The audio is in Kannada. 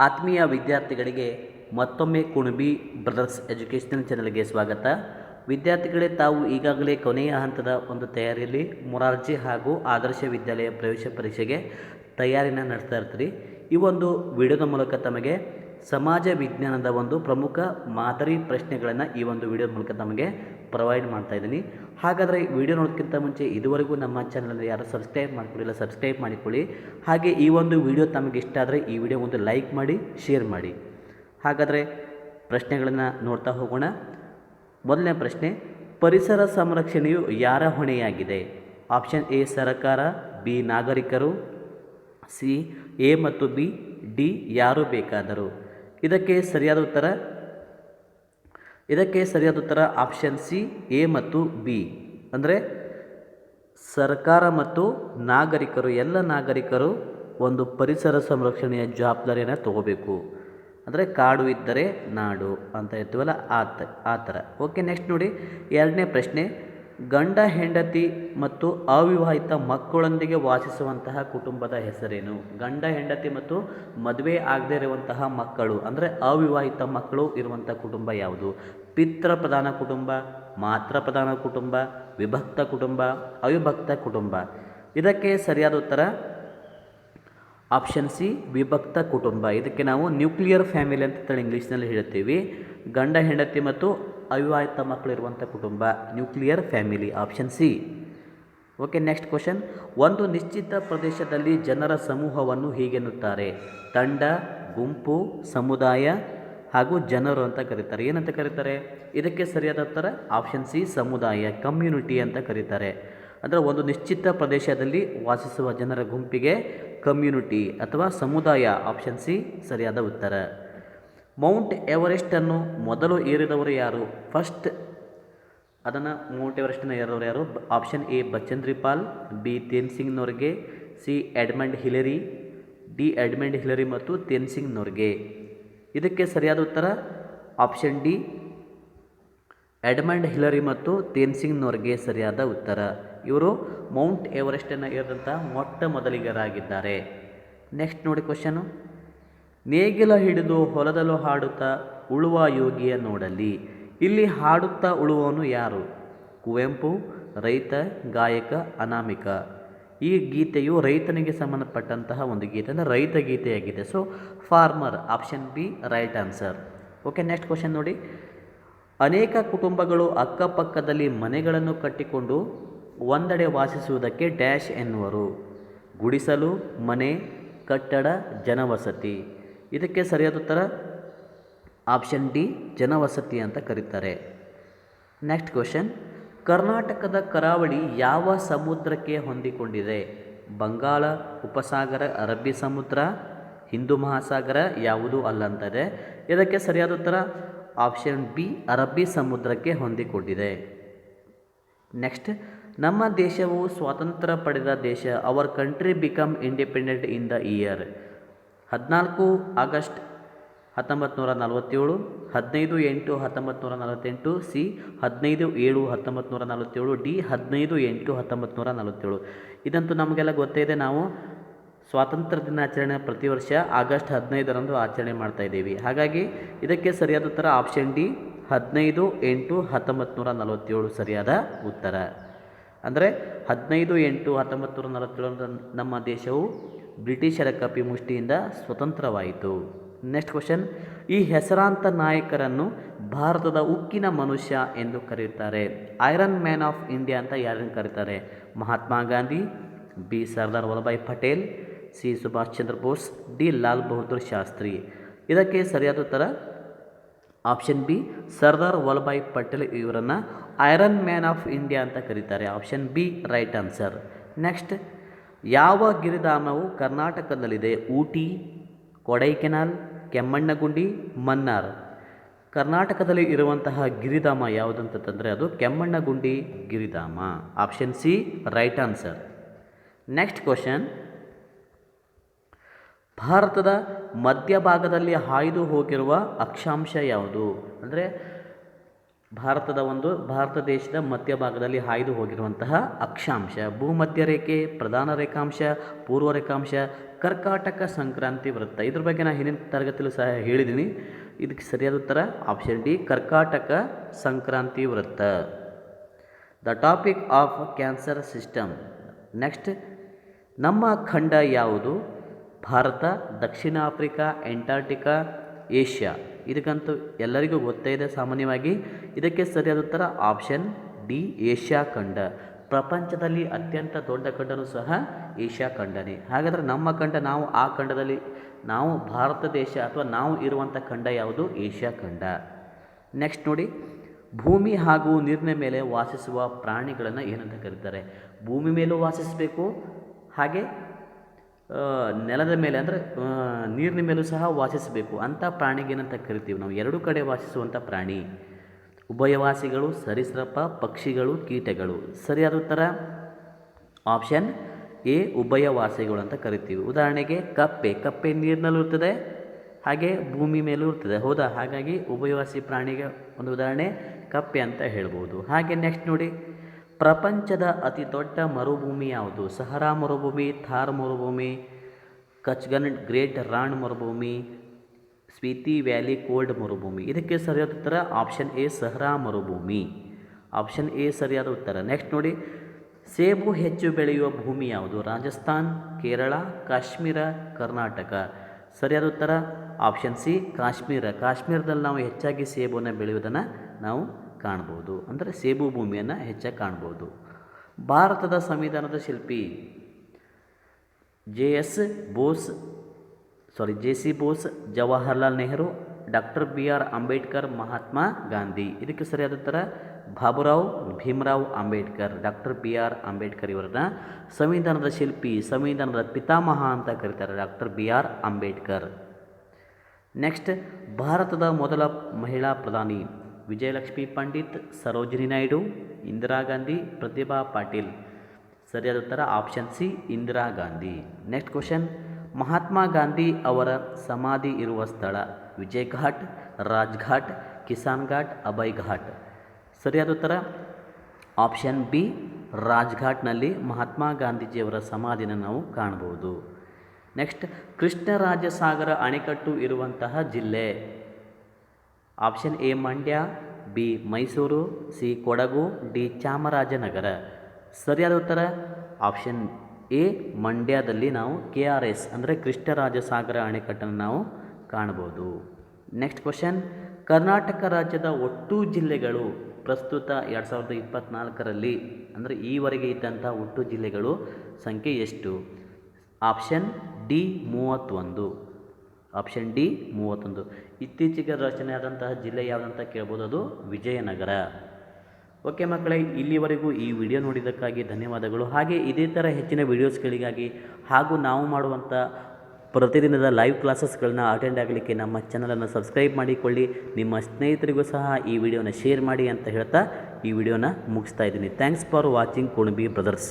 ಆತ್ಮೀಯ ವಿದ್ಯಾರ್ಥಿಗಳಿಗೆ ಮತ್ತೊಮ್ಮೆ ಕುಣಬಿ ಬ್ರದರ್ಸ್ ಎಜುಕೇಷನಲ್ ಚಾನಲ್ಗೆ ಸ್ವಾಗತ. ವಿದ್ಯಾರ್ಥಿಗಳೇ, ತಾವು ಈಗಾಗಲೇ ಕೊನೆಯ ಹಂತದ ಒಂದು ತಯಾರಿಯಲ್ಲಿ ಮೊರಾರ್ಜಿ ಹಾಗೂ ಆದರ್ಶ ವಿದ್ಯಾಲಯ ಪ್ರವೇಶ ಪರೀಕ್ಷೆಗೆ ತಯಾರಿನ ನಡೆಸ್ತಾ ಇರ್ತೀರಿ. ಈ ಒಂದು ವಿಡಿಯೋದ ಮೂಲಕ ತಮಗೆ ಸಮಾಜ ವಿಜ್ಞಾನದ ಒಂದು ಪ್ರಮುಖ ಮಾದರಿ ಪ್ರಶ್ನೆಗಳನ್ನು ಈ ಒಂದು ವಿಡಿಯೋದ ಮೂಲಕ ತಮಗೆ ಪ್ರೊವೈಡ್ ಮಾಡ್ತಾ ಇದ್ದೀನಿ. ಹಾಗಾದರೆ ವಿಡಿಯೋ ನೋಡೋದಕ್ಕಿಂತ ಮುಂಚೆ ಇದುವರೆಗೂ ನಮ್ಮ ಚಾನಲನ್ನು ಯಾರು ಸಬ್ಸ್ಕ್ರೈಬ್ ಮಾಡ್ಕೊಳ್ಳಿಲ್ಲ, ಸಬ್ಸ್ಕ್ರೈಬ್ ಮಾಡಿಕೊಳ್ಳಿ. ಹಾಗೆ ಈ ಒಂದು ವಿಡಿಯೋ ತಮಗೆ ಇಷ್ಟ ಆದರೆ ಈ ವಿಡಿಯೋ ಒಂದು ಲೈಕ್ ಮಾಡಿ, ಶೇರ್ ಮಾಡಿ. ಹಾಗಾದರೆ ಪ್ರಶ್ನೆಗಳನ್ನು ನೋಡ್ತಾ ಹೋಗೋಣ. ಮೊದಲನೇ ಪ್ರಶ್ನೆ, ಪರಿಸರ ಸಂರಕ್ಷಣೆಯು ಯಾರ ಹೊಣೆಯಾಗಿದೆ? ಆಪ್ಷನ್ ಎ ಸರ್ಕಾರ, ಬಿ ನಾಗರಿಕರು, ಸಿ ಎ ಮತ್ತು ಬಿ, ಡಿ ಯಾರು ಬೇಕಾದರೂ. ಇದಕ್ಕೆ ಸರಿಯಾದ ಉತ್ತರ ಆಪ್ಷನ್ ಸಿ ಎ ಮತ್ತು ಬಿ. ಅಂದರೆ ಸರ್ಕಾರ ಮತ್ತು ನಾಗರಿಕರು, ಎಲ್ಲ ನಾಗರಿಕರು ಒಂದು ಪರಿಸರ ಸಂರಕ್ಷಣೆಯ ಜವಾಬ್ದಾರಿಯನ್ನು ತಗೋಬೇಕು. ಅಂದರೆ ಕಾಡು ಇದ್ದರೆ ನಾಡು ಅಂತ ಇರ್ತೀವಲ್ಲ ಆ ಥರ. ಓಕೆ, ನೆಕ್ಸ್ಟ್ ನೋಡಿ, ಎರಡನೇ ಪ್ರಶ್ನೆ, ಗಂಡ ಹೆಂಡತಿ ಮತ್ತು ಅವಿವಾಹಿತ ಮಕ್ಕಳೊಂದಿಗೆ ವಾಸಿಸುವಂತಹ ಕುಟುಂಬದ ಹೆಸರೇನು? ಗಂಡ ಹೆಂಡತಿ ಮತ್ತು ಮದುವೆ ಆಗದೇ ಇರುವಂತಹ ಮಕ್ಕಳು ಅಂದರೆ ಅವಿವಾಹಿತ ಮಕ್ಕಳು ಇರುವಂಥ ಕುಟುಂಬ ಯಾವುದು? ಪಿತೃ ಪ್ರಧಾನ ಕುಟುಂಬ, ಮಾತೃ ಪ್ರಧಾನ ಕುಟುಂಬ, ವಿಭಕ್ತ ಕುಟುಂಬ, ಅವಿಭಕ್ತ ಕುಟುಂಬ. ಇದಕ್ಕೆ ಸರಿಯಾದ ಉತ್ತರ ಆಪ್ಷನ್ ಸಿ ವಿಭಕ್ತ ಕುಟುಂಬ. ಇದಕ್ಕೆ ನಾವು ನ್ಯೂಕ್ಲಿಯರ್ ಫ್ಯಾಮಿಲಿ ಅಂತ ಇಂಗ್ಲೀಷ್ನಲ್ಲಿ ಹೇಳ್ತೀವಿ. ಗಂಡ ಹೆಂಡತಿ ಮತ್ತು ಅವಿವಾಹಿತ ಮಕ್ಕಳಿರುವಂಥ ಕುಟುಂಬ nuclear family, option C. Okay, next question, ಒಂದು ನಿಶ್ಚಿತ ಪ್ರದೇಶದಲ್ಲಿ ಜನರ ಸಮೂಹವನ್ನು ಹೀಗೆನ್ನುತ್ತಾರೆ? ತಂಡ, ಗುಂಪು, ಸಮುದಾಯ ಹಾಗೂ ಜನರು ಅಂತ ಕರೀತಾರೆ. ಏನಂತ ಕರೀತಾರೆ? ಇದಕ್ಕೆ ಸರಿಯಾದ ಉತ್ತರ ಆಪ್ಷನ್ ಸಿ ಸಮುದಾಯ, ಕಮ್ಯುನಿಟಿ ಅಂತ ಕರೀತಾರೆ. ಅಂದರೆ ಒಂದು ನಿಶ್ಚಿತ ಪ್ರದೇಶದಲ್ಲಿ ವಾಸಿಸುವ ಜನರ ಗುಂಪಿಗೆ ಕಮ್ಯುನಿಟಿ ಅಥವಾ ಸಮುದಾಯ, ಆಪ್ಷನ್ ಸಿ ಸರಿಯಾದ ಉತ್ತರ. ಮೌಂಟ್ ಎವರೆಸ್ಟನ್ನು ಮೊದಲು ಏರಿದವರು ಯಾರು? ಫಸ್ಟ್ ಅದನ್ನು ಮೌಂಟ್ ಎವರೆಸ್ಟನ್ನು ಏರಿದವರು ಯಾರು? Option A Bachendri Pal, B Tenzing Norgay, C Edmund Hillary, D Edmund Hillary ಮತ್ತು ತೇನ್ಸಿಂಗ್ ನೋರ್ಗೆ. ಇದಕ್ಕೆ ಸರಿಯಾದ ಉತ್ತರ ಆಪ್ಷನ್ ಡಿ ಎಡ್ಮಂಡ್ ಹಿಲರಿ ಮತ್ತು ತೇನ್ಸಿಂಗ್ ನೋರ್ಗೆ ಸರಿಯಾದ ಉತ್ತರ. ಇವರು ಮೌಂಟ್ ಎವರೆಸ್ಟನ್ನು ಏರಿದಂಥ ಮೊಟ್ಟ ಮೊದಲಿಗರಾಗಿದ್ದಾರೆ. ನೆಕ್ಸ್ಟ್ ನೋಡಿ ಕ್ವಶನು, ನೇಗಿಲ ಹಿಡಿದು ಹೊಲದಲ್ಲೂ ಹಾಡುತ್ತಾ ಉಳುವ ಯೋಗಿಯ ನೋಡಲಿ. ಇಲ್ಲಿ ಹಾಡುತ್ತಾ ಉಳುವವನು ಯಾರು? ಕುವೆಂಪು, ರೈತ, ಗಾಯಕ, ಅನಾಮಿಕ. ಈ ಗೀತೆಯು ರೈತನಿಗೆ ಸಂಬಂಧಪಟ್ಟಂತಹ ಒಂದು ಗೀತೆ, ಅಂದರೆ ರೈತ ಗೀತೆಯಾಗಿದೆ. So farmer, option B right answer. Okay, next question ನೋಡಿ, ಅನೇಕ ಕುಟುಂಬಗಳು ಅಕ್ಕಪಕ್ಕದಲ್ಲಿ ಮನೆಗಳನ್ನು ಕಟ್ಟಿಕೊಂಡು ಒಂದೆಡೆ ವಾಸಿಸುವುದಕ್ಕೆ ಡ್ಯಾಶ್ ಎನ್ನುವರು? ಗುಡಿಸಲು, ಮನೆ, ಕಟ್ಟಡ, ಜನವಸತಿ. ಇದಕ್ಕೆ ಸರಿಯಾದ ಉತ್ತರ ಆಪ್ಷನ್ ಡಿ ಜನವಸತಿ ಅಂತ ಕರೀತಾರೆ. ನೆಕ್ಸ್ಟ್ ಕ್ವಶನ್, ಕರ್ನಾಟಕದ ಕರಾವಳಿ ಯಾವ ಸಮುದ್ರಕ್ಕೆ ಹೊಂದಿಕೊಂಡಿದೆ? ಬಂಗಾಳ ಉಪಸಾಗರ, ಅರಬ್ಬಿ ಸಮುದ್ರ, ಹಿಂದೂ ಮಹಾಸಾಗರ, ಯಾವುದೂ ಅಲ್ಲ ಅಂತದೆ. ಇದಕ್ಕೆ ಸರಿಯಾದ ಉತ್ತರ ಆಪ್ಷನ್ ಬಿ ಅರಬ್ಬಿ ಸಮುದ್ರಕ್ಕೆ ಹೊಂದಿಕೊಂಡಿದೆ. ನೆಕ್ಸ್ಟ್, ನಮ್ಮ ದೇಶವು ಸ್ವಾತಂತ್ರ್ಯ ಪಡೆದ ದೇಶ. Our country become independent in the year? 14 August 1947, 15/8/1948, C 15/7/1947, D 15/8/1947. ಇದಂತೂ ನಮಗೆಲ್ಲ ಗೊತ್ತೇ ಇದೆ. ನಾವು ಸ್ವಾತಂತ್ರ್ಯ ದಿನಾಚರಣೆ ಪ್ರತಿ ವರ್ಷ ಆಗಸ್ಟ್ 15ರಂದು ಆಚರಣೆ ಮಾಡ್ತಾ ಇದ್ದೀವಿ. ಹಾಗಾಗಿ ಇದಕ್ಕೆ ಸರಿಯಾದ ಉತ್ತರ ಆಪ್ಷನ್ ಡಿ 15/8/1947 ಸರಿಯಾದ ಉತ್ತರ. ಅಂದರೆ 15/8/1947 ನಮ್ಮ ದೇಶವು ಬ್ರಿಟಿಷರ ಕಪಿಮುಷ್ಟಿಯಿಂದ ಸ್ವತಂತ್ರವಾಯಿತು. ನೆಕ್ಸ್ಟ್ ಕ್ವಶನ್, ಈ ಹೆಸರಾಂತ ನಾಯಕರನ್ನು ಭಾರತದ ಉಕ್ಕಿನ ಮನುಷ್ಯ ಎಂದು ಕರೆಯುತ್ತಾರೆ? ಐರನ್ ಮ್ಯಾನ್ ಆಫ್ ಇಂಡಿಯಾ ಅಂತ ಯಾರನ್ನು ಕರೀತಾರೆ? Mahatma Gandhi, B Sardar Vallabhbhai Patel, C Subhash Chandra Bose, D Lal Bahadur Shastri. ಇದಕ್ಕೆ ಸರಿಯಾದ ಉತ್ತರ ಆಪ್ಷನ್ ಬಿ ಸರ್ದಾರ್ ವಲ್ಲಭಾಯ್ ಪಟೇಲ್ ಇವರನ್ನು ಐರನ್ ಮ್ಯಾನ್ ಆಫ್ ಇಂಡಿಯಾ ಅಂತ ಕರೀತಾರೆ. Option B right answer. Next, ಯಾವ ಗಿರಿಧಾಮವು ಕರ್ನಾಟಕದಲ್ಲಿದೆ? ಊಟಿ, ಕೊಡೈಕೆನಾಲ್, ಕೆಮ್ಮಣ್ಣಗುಂಡಿ, ಮನ್ನಾರ್. ಕರ್ನಾಟಕದಲ್ಲಿ ಇರುವಂತಹ ಗಿರಿಧಾಮ ಯಾವುದಂತಂದರೆ ಅದು ಕೆಮ್ಮಣ್ಣಗುಂಡಿ ಗಿರಿಧಾಮ. Option C right answer. Next question, ಭಾರತದ ಮಧ್ಯಭಾಗದಲ್ಲಿ ಹಾಯ್ದು ಹೋಗಿರುವ ಅಕ್ಷಾಂಶ ಯಾವುದು? ಅಂದರೆ ಭಾರತ ದೇಶದ ಮಧ್ಯಭಾಗದಲ್ಲಿ ಹಾಯ್ದು ಹೋಗಿರುವಂತಹ ಅಕ್ಷಾಂಶ ಭೂಮಧ್ಯ ರೇಖೆ, ಪ್ರಧಾನ ರೇಖಾಂಶ, ಪೂರ್ವ ರೇಖಾಂಶ, ಕರ್ಕಾಟಕ ಸಂಕ್ರಾಂತಿ ವೃತ್ತ. ಇದ್ರ ಬಗ್ಗೆ ನಾನು ಹಿಂದಿನ ತರಗತಿಯಲ್ಲೂ ಸಹ ಹೇಳಿದ್ದೀನಿ. ಇದಕ್ಕೆ ಸರಿಯಾದ ಉತ್ತರ ಆಪ್ಷನ್ ಡಿ, ಕರ್ಕಾಟಕ ಸಂಕ್ರಾಂತಿ ವೃತ್ತ. The topic of cancer system. Next, ನಮ್ಮ ಖಂಡ ಯಾವುದು? ಭಾರತ, ದಕ್ಷಿಣ ಆಫ್ರಿಕಾ, ಅಂಟಾರ್ಟಿಕಾ, ಏಷ್ಯಾ. ಇದಕ್ಕಂತೂ ಎಲ್ಲರಿಗೂ ಗೊತ್ತೇ ಇದೆ ಸಾಮಾನ್ಯವಾಗಿ. ಇದಕ್ಕೆ ಸರಿಯಾದ ಉತ್ತರ ಆಪ್ಷನ್ ಡಿ, ಏಷ್ಯಾ ಖಂಡ. ಪ್ರಪಂಚದಲ್ಲಿ ಅತ್ಯಂತ ದೊಡ್ಡ ಖಂಡನೂ ಸಹ ಏಷ್ಯಾ ಖಂಡನೇ. ಹಾಗಾದರೆ ನಮ್ಮ ಖಂಡ, ನಾವು ಆ ಖಂಡದಲ್ಲಿ, ನಾವು ಭಾರತ ದೇಶ ಅಥವಾ ನಾವು ಇರುವಂಥ ಖಂಡ ಯಾವುದು? ಏಷ್ಯಾ ಖಂಡ. ನೆಕ್ಸ್ಟ್ ನೋಡಿ, ಭೂಮಿ ಹಾಗೂ ನೀರಿನ ಮೇಲೆ ವಾಸಿಸುವ ಪ್ರಾಣಿಗಳನ್ನು ಏನಂತ ಕರೀತಾರೆ? ಭೂಮಿ ಮೇಲೂ ವಾಸಿಸಬೇಕು, ಹಾಗೆ ನೆಲದ ಮೇಲೆ ಅಂದರೆ ನೀರಿನ ಮೇಲೂ ಸಹ ವಾಸಿಸಬೇಕು ಅಂಥ ಪ್ರಾಣಿಗೆ ಏನಂತ ಕರಿತೀವಿ ನಾವು? ಎರಡೂ ಕಡೆ ವಾಸಿಸುವಂಥ ಪ್ರಾಣಿ. ಉಭಯವಾಸಿಗಳು, ಸರೀಸೃಪ, ಪಕ್ಷಿಗಳು, ಕೀಟಗಳು. ಸರಿಯಾದ ಉತ್ತರ ಆಪ್ಷನ್ ಎ, ಉಭಯವಾಸಿಗಳು ಅಂತ ಕರಿತೀವಿ. ಉದಾಹರಣೆಗೆ ಕಪ್ಪೆ ನೀರಿನಲ್ಲೂ ಇರ್ತದೆ, ಹಾಗೆ ಭೂಮಿ ಮೇಲೂ ಇರ್ತದೆ, ಹೌದಾ? ಹಾಗಾಗಿ ಉಭಯವಾಸಿ ಪ್ರಾಣಿಗೆ ಒಂದು ಉದಾಹರಣೆ ಕಪ್ಪೆ ಅಂತ ಹೇಳ್ಬೋದು. ಹಾಗೆ ನೆಕ್ಸ್ಟ್ ನೋಡಿ, ಪ್ರಪಂಚದ ಅತಿ ದೊಡ್ಡ ಮರುಭೂಮಿ ಯಾವುದು? ಸಹರಾ ಮರುಭೂಮಿ, ಥಾರ್ ಮರುಭೂಮಿ, ಕಚ್ಗನ್ ಗ್ರೇಟ್ ರಾಣ್ ಮರುಭೂಮಿ, ಸ್ಪೀತಿ ವ್ಯಾಲಿ ಕೋಲ್ಡ್ ಮರುಭೂಮಿ. ಇದಕ್ಕೆ ಸರಿಯಾದ ಉತ್ತರ ಆಪ್ಷನ್ ಎ, ಸಹರಾ ಮರುಭೂಮಿ. ಆಪ್ಷನ್ ಎ ಸರಿಯಾದ ಉತ್ತರ. ನೆಕ್ಸ್ಟ್ ನೋಡಿ, ಸೇಬು ಹೆಚ್ಚು ಬೆಳೆಯುವ ಭೂಮಿ ಯಾವುದು? ರಾಜಸ್ಥಾನ್, ಕೇರಳ, ಕಾಶ್ಮೀರ, ಕರ್ನಾಟಕ. ಸರಿಯಾದ ಉತ್ತರ ಆಪ್ಷನ್ ಸಿ, ಕಾಶ್ಮೀರ. ಕಾಶ್ಮೀರದಲ್ಲಿ ನಾವು ಹೆಚ್ಚಾಗಿ ಸೇಬನ್ನು ಬೆಳೆಯುವುದನ್ನು ನಾವು ಕಾಣ್ಬೋದು, ಅಂದರೆ ಸೇಬು ಭೂಮಿಯನ್ನು ಹೆಚ್ಚಾಗಿ ಕಾಣ್ಬೋದು. ಭಾರತದ ಸಂವಿಧಾನದ ಶಿಲ್ಪಿ J C Bose, Jawaharlal Nehru, doctor B R Ambedkar, Mahatma Gandhi. ಇದಕ್ಕೆ ಸರಿಯಾದ ಉತ್ತರ Baburao Bhimrao Ambedkar. Doctor B R Ambedkar ಇವರನ್ನ ಸಂವಿಧಾನದ ಶಿಲ್ಪಿ, ಸಂವಿಧಾನದ ಪಿತಾಮಹ ಅಂತ ಕರೀತಾರೆ, doctor B R Ambedkar. Next, ಭಾರತದ ಮೊದಲ ಮಹಿಳಾ ಪ್ರಧಾನಿ ವಿಜಯಲಕ್ಷ್ಮಿ ಪಂಡಿತ್, ಸರೋಜಿನಿ ನಾಯ್ಡು, ಇಂದಿರಾ ಗಾಂಧಿ, ಪ್ರತಿಭಾ ಪಾಟೀಲ್. ಸರಿಯಾದ ಉತ್ತರ option C, Indira Gandhi. Next question, Mahatma Gandhi ಅವರ ಸಮಾಧಿ ಇರುವ ಸ್ಥಳ? ವಿಜಯ್ ಘಾಟ್, ರಾಜ್ಘಾಟ್, ಕಿಸಾನ್ ಘಾಟ್, ಅಭಯ್ ಘಾಟ್. ಸರಿಯಾದ ಉತ್ತರ ಆಪ್ಷನ್ ಬಿ, ರಾಜ್ಘಾಟ್ನಲ್ಲಿ ಮಹಾತ್ಮ ಗಾಂಧೀಜಿಯವರ ಸಮಾಧಿನ ನಾವು ಕಾಣಬಹುದು. ನೆಕ್ಸ್ಟ್, ಕೃಷ್ಣರಾಜಸಾಗರ ಅಣೆಕಟ್ಟು ಇರುವಂತಹ ಜಿಲ್ಲೆ? Option A, Mandya, B, Mysuru, C, Kodagu, D, Chamarajanagar. ಸರಿಯಾದ ಉತ್ತರ ಆಪ್ಷನ್ ಎ, ಮಂಡ್ಯದಲ್ಲಿ ನಾವು KRS ಅಂದರೆ ಕೃಷ್ಣರಾಜಸಾಗರ ಅಣೆಕಟ್ಟನ್ನು ನಾವು ಕಾಣ್ಬೋದು. ನೆಕ್ಸ್ಟ್ ಕ್ವಶನ್, ಕರ್ನಾಟಕ ರಾಜ್ಯದ ಒಟ್ಟು ಜಿಲ್ಲೆಗಳು ಪ್ರಸ್ತುತ 2024ರಲ್ಲಿ ಅಂದರೆ ಈವರೆಗೆ ಇದ್ದಂಥ ಒಟ್ಟು ಜಿಲ್ಲೆಗಳು ಸಂಖ್ಯೆ ಎಷ್ಟು? Option D, 31. Option D, 31. ಇತ್ತೀಚೆಗೆ ರಚನೆಯಾದಂತಹ ಜಿಲ್ಲೆ ಯಾವುದಂತ ಕೇಳ್ಬೋದು, ಅದು ವಿಜಯನಗರ. ಓಕೆ ಮಕ್ಕಳೇ, ಇಲ್ಲಿವರೆಗೂ ಈ ವಿಡಿಯೋ ನೋಡಿದ್ದಕ್ಕಾಗಿ ಧನ್ಯವಾದಗಳು. ಹಾಗೆ ಇದೇ ಥರ ಹೆಚ್ಚಿನ ವೀಡಿಯೋಸ್ಗಳಿಗಾಗಿ ಹಾಗೂ ನಾವು ಮಾಡುವಂಥ ಪ್ರತಿದಿನದ ಲೈವ್ ಕ್ಲಾಸಸ್ಗಳನ್ನ ಅಟೆಂಡ್ ಆಗಲಿಕ್ಕೆ ನಮ್ಮ ಚಾನಲನ್ನು ಸಬ್ಸ್ಕ್ರೈಬ್ ಮಾಡಿಕೊಳ್ಳಿ. ನಿಮ್ಮ ಸ್ನೇಹಿತರಿಗೂ ಸಹ ಈ ವಿಡಿಯೋನ ಶೇರ್ ಮಾಡಿ ಅಂತ ಹೇಳ್ತಾ ಈ ವಿಡಿಯೋನ ಮುಗಿಸ್ತಾ ಇದ್ದೀನಿ. Thanks for watching Kunabi brothers.